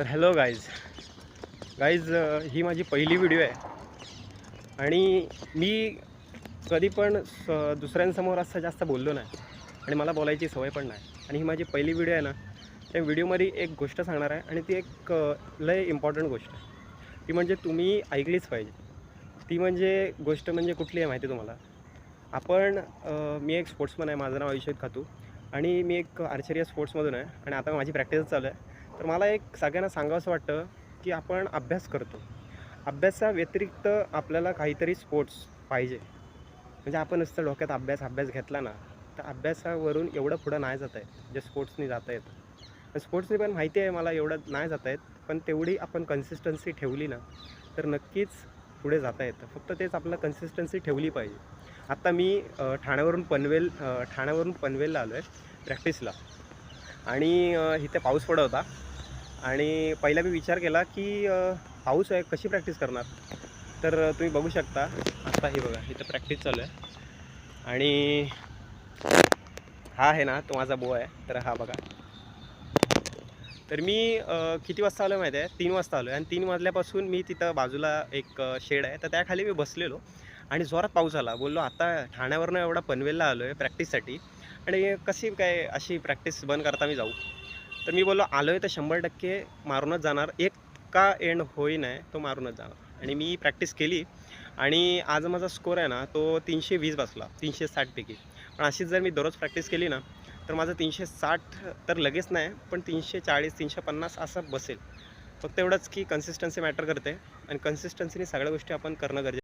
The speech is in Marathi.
तर हॅलो गाईज ही माझी पहिली व्हिडिओ आहे आणि मी कधी पण दुसऱ्यांसमोर असं जास्त बोललो नाही आणि मला बोलायची सवय पण नाही. आणि ही माझी पहिली व्हिडिओ आहे ना, त्या व्हिडिओमध्ये एक गोष्ट सांगणार आहे आणि ती एक लय इम्पॉर्टंट गोष्ट आहे. ती म्हणजे तुम्ही ऐकलीच पाहिजे. ती म्हणजे गोष्ट म्हणजे कुठली आहे माहिती आहे तुम्हाला? मी एक स्पोर्ट्समन आहे, माझं नाव अभिषेक खातू आणि मी एक आर्चरी या स्पोर्ट्समधून आहे आणि आता माझी प्रॅक्टिस चालू आहे. तर मला एक सगळ्यांना सांगावंसं वाटतं की आपण अभ्यास करतो, अभ्यासाव्यतिरिक्त आपल्याला काहीतरी स्पोर्ट्स पाहिजे. म्हणजे आपण नुसतं डोक्यात अभ्यास घेतला ना, तर अभ्यासावरून एवढं पुढं नाही जाता येत जे स्पोर्ट्सनी जाता येतं. स्पोर्ट्सनी पण माहिती आहे मला एवढं नाही जाता येत, पण तेवढी आपण कन्सिस्टन्सी ठेवली ना तर नक्कीच पुढे जाता येतं. फक्त तेच आपलं कन्सिस्टन्सी ठेवली पाहिजे. आत्ता मी ठाण्यावरून पनवेलला आलो आहे प्रॅक्टिसला आणि इथे पाऊस पडत होता आणि पहिला मी विचार केला की पाऊस आहे, कशी प्रॅक्टिस करणार. तर तुम्ही बघू शकता आत्ता हे बघा, इथं प्रॅक्टिस चालू आहे आणि हा आहे ना तो माझा बो आहे. तर हा बघा, तर मी किती वाजता आलो माहिती आहे? 3 वाजता आलो आहे आणि 3 वाजल्यापासून मी तिथं बाजूला एक शेड आहे, तर त्याखाली मी बसलेलो आणि जोरात पाऊस आला. बोललो आता ठाण्यावरनं एवढा पनवेलला आलो आहे प्रॅक्टिससाठी आणि कशी काय अशी प्रॅक्टिस बंद करता मी जाऊ. तर मी बोललो आलो आहे तर 100% मारूनच जाणार. एक का एंड होईना तो मारूनच जाणार आणि मी प्रॅक्टिस केली आणि आज माझा स्कोर आहे ना तो 320 बसला 360 पैकी. पण अशीच जर मी दररोज प्रॅक्टिस केली ना तर माझं 360 तर लगेच नाही, पण 340 350 असं बसेल. फक्त एवढंच की कन्सिस्टन्सी मॅटर करते आणि कन्सिस्टन्सीने सगळ्या गोष्टी आपण करणं गरजेचं.